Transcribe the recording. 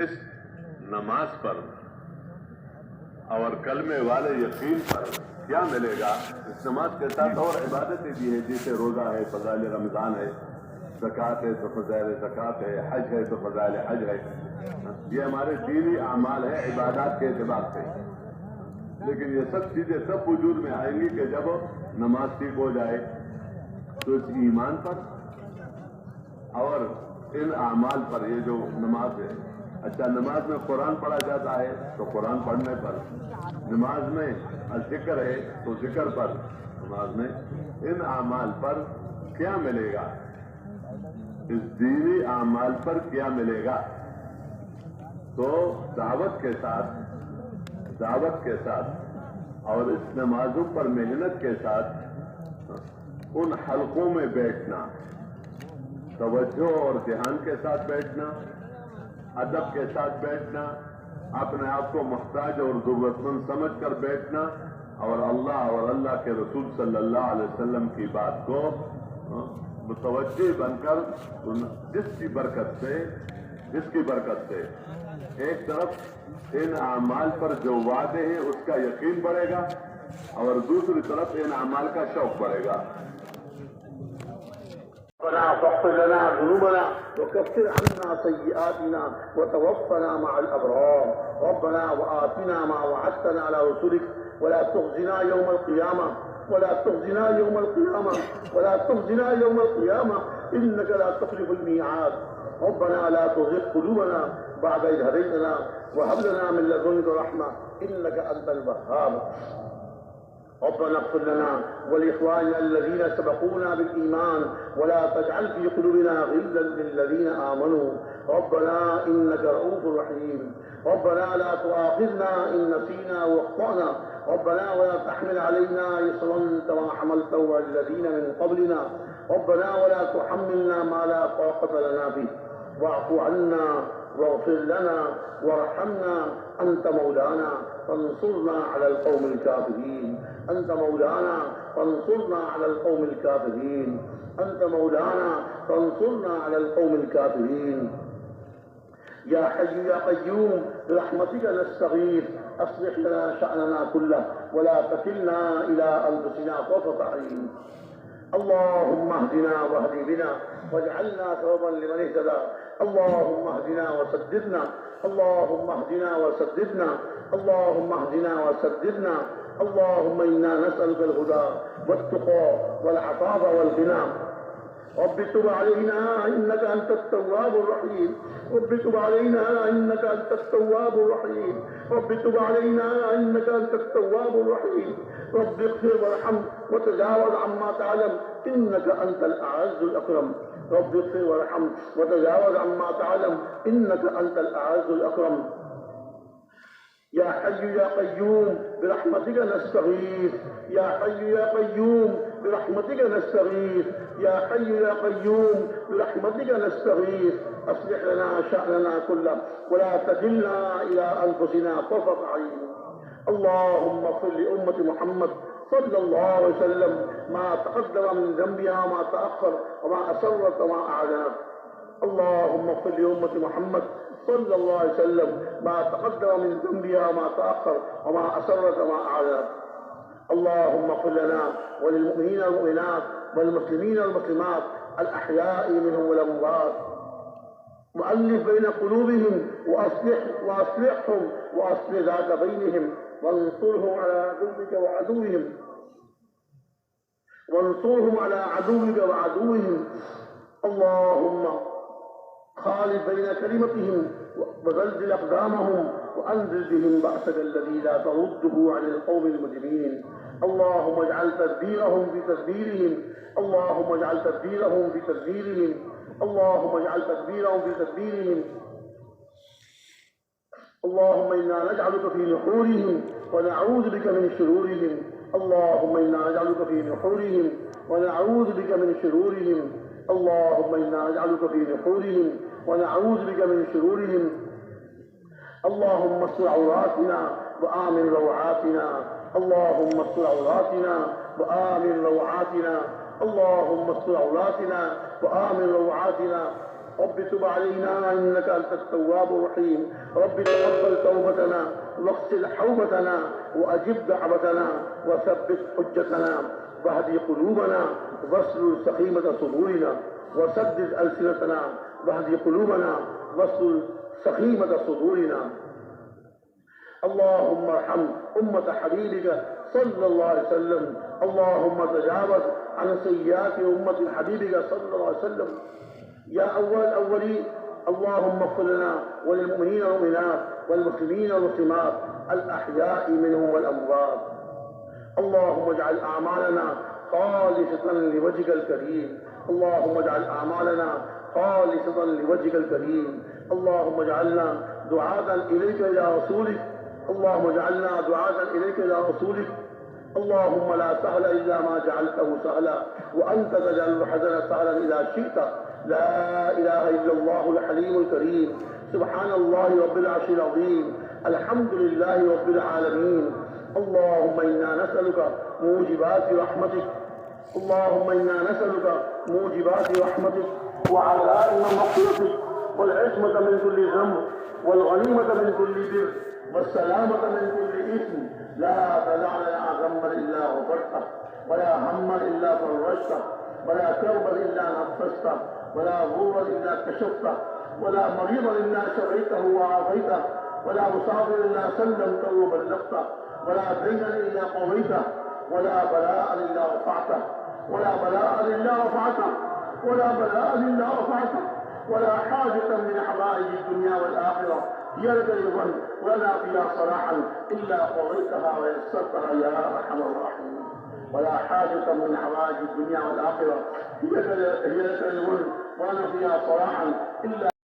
اس نماز پر اور کلمے والے یقین پر کیا ملے گا؟ اس نماز کے ساتھ اور عبادتیں بھی ہیں، جیسے روزہ ہے، فضائل رمضان ہے، زکوٰۃ ہے تو فضائل زکوٰۃ ہے، حج ہے تو فضائل حج ہے. یہ ہمارے دینی اعمال ہیں عبادات کے اعتبار سے. لیکن یہ سب چیزیں تب وجود میں آئیں گی کہ جب نماز ٹھیک ہو جائے. تو اس ایمان پر اور ان اعمال پر، یہ جو نماز ہے، اچھا نماز میں قرآن پڑھا جاتا ہے تو قرآن پڑھنے پر، نماز میں ذکر ہے تو ذکر پر، نماز میں ان اعمال پر کیا ملے گا؟ اس دینی اعمال پر کیا ملے گا؟ تو دعوت کے ساتھ اور اس نمازوں پر محنت کے ساتھ ان حلقوں میں بیٹھنا، توجہ اور دھیان کے ساتھ بیٹھنا، ادب کے ساتھ بیٹھنا، اپنے آپ کو محتاج اور ضرورت مند سمجھ کر بیٹھنا، اور اللہ اور اللہ کے رسول صلی اللہ علیہ وسلم کی بات کو متوجہ بن کر جس کی برکت سے ایک طرف ان اعمال پر جو وعدے ہیں اس کا یقین بڑھے گا، اور دوسری طرف ان اعمال کا شوق بڑھے گا. ربنا فاغفر لنا ذنوبنا وكفر عنا سيئاتنا وتوفنا مع الأبرار. ربنا وآتنا ما وعدتنا على رسلك ولا تخزنا يوم القيامة إنك لا تخلف الميعاد. ربنا لا تزغ قلوبنا بعد إذ هديتنا وهب لنا من لدنك رحمة إنك أنت الوهاب. ربنا اغفر لنا ولإخواننا الذين سبقونا بالإيمان ولا تجعل في قلوبنا غلا للذين آمنوا ربنا إنك رؤوف رحيم. ربنا لا تؤاخذنا إن نسينا واخطأنا ربنا ولا تحمل علينا إصرا كما حملته على الذين من قبلنا ربنا ولا تحملنا ما لا طاقة لنا به واعف عنا واغفر لنا وارحمنا أنت مولانا فانصرنا على القوم الكافرين. أنت مولانا فانصرنا على القوم الكافرين. أنت مولانا فانصرنا على القوم الكافرين. يا حي يا قيوم برحمتك نستغيث أصلح لنا شأننا كله ولا تكلنا إلى أنفسنا طرفة عين. اللهم اهدنا واهد بنا واجعلنا سببا لمن اهتدى. اللهم اهدنا وسددنا. اللهم اهدنا وسددنا. اللهم اهدنا وسددنا. اللهم إنا نسألك الهدى والتقى والعفاف والغنى. رب تب علينا إنك أنت التواب الرحيم. رب تب علينا إنك أنت التواب الرحيم. رب تب علينا إنك أنت التواب الرحيم. رب اغفر وارحم وتجاوز عما تعلم إنك أنت الأعز الأكرم. رب اغفر وارحم وتجاوز عما تعلم إنك أنت الأعز الأكرم. يا حي يا قيوم برحمتك نستغيث. يا حي يا قيوم برحمتك نستغيث. يا حي يا قيوم برحمتك نستغيث. أصلح لنا شأننا كله ولا تكلنا إلى أنفسنا طرفة عين. اللهم اغفر لأمة محمد صلى الله عليه وسلم ما تقدم من ذنبها وما تأخر وما أسرت وما أعلنت. اللهم اغفر لأمة محمد صلى الله عليه وسلم ما تقدم من ذنبها وما تأخر وما أسرت وما أعلنت. اللهم اغفر لنا وللمؤمنين والمؤمنات والمسلمين والمسلمات الأحياء منهم والأموات. وألف بين قلوبهم وأصلحهم وأصلح ذات بينهم وانصرهم على عدوك وعدوهم. اللهم خالف بين كلمتهم وزلزل أقدامهم وأنزل بهم بأسك الذي لا ترده عن القوم المجرمين. اللهم اجعل تدبيرهم في تدبيرهم. اللهم اجعل تدبيرهم في تدبيرهم. اللهم اجعل تدبيرهم في تدبيرهم. اللهم إنا نجعلك في نحورهم ونعوذ بك من شرورهم. اللهم إنا نجعلك في نحورهم ونعوذ بك من شرورهم. اللهم إنا نجعلك في نحورهم ونعوذ بك من شرورهم. اللهم استر عوراتنا وآمن روعاتنا. اللهم استر عوراتنا وآمن روعاتنا. اللهم استر عوراتنا وآمن روعاتنا. رب تب علينا إنك أنت التواب الرحيم. رب تقبل توبتنا واغسل حوبتنا وأجب دعوتنا وثبت حجتنا واهد قلوبنا واسلل سخيمة صدورنا وسدد ألسنتنا واهد قلوبنا واسلل سخيمة صدورنا. اللهم ارحم أمة حبيبك صلى الله عليه وسلم. اللهم تجاوز عن سيئات أمة حبيبك صلى الله عليه وسلم. يا أول الأولين اللهم اغفر لنا وللمؤمنين والمؤمنات والمسلمين والمسلمات الأحياء منهم والأموات. اللهم اجعل أعمالنا خالصة لوجهك الكريم. اللهم اجعل أعمالنا خالصة لوجهك الكريم. اللهم اجعلنا دعاة إليك إلى رسولك. اللهم اجعلنا دعاة إليك إلى رسولك. اللهم لا سهل إلا ما جعلته سهلا وأنت تجعل الحزن سهلا إذا شئت. لا إله إلا الله الحليم الكريم. سبحان الله رب العرش العظيم. الحمد لله رب العالمين. اللهم إنا نسألك موجبات رحمتك. اللهم إنا نسألك موجبات رحمتك وعزائم مغفرتك والعصمة من كل ذنب والغنيمة من كل بر والسلامة من كل إثم. لا تدع لنا ذنبا إلا غفرته ولا هما إلا فرجته ولا كربا إلا نفسته ولا ضرا إلا كشفته ولا مريضا إلا شفيته وعافيته ولا مسافر إلا سلمته وبلغته ولا دينا إلا قضيته ولا بلاء إلا رفعته ولا بلاء إلا رفعته ولا بلاء إلا رفعته ولا حاجة من حوائج الدنيا والآخرة هي لك رضا ولا فيها صلاحا إلا قضيتها ويسرتها يا أرحم الراحمين. ولا حاجة من حوائج الدنيا والآخرة هي لك رضا ولا فيها صلاحا إلا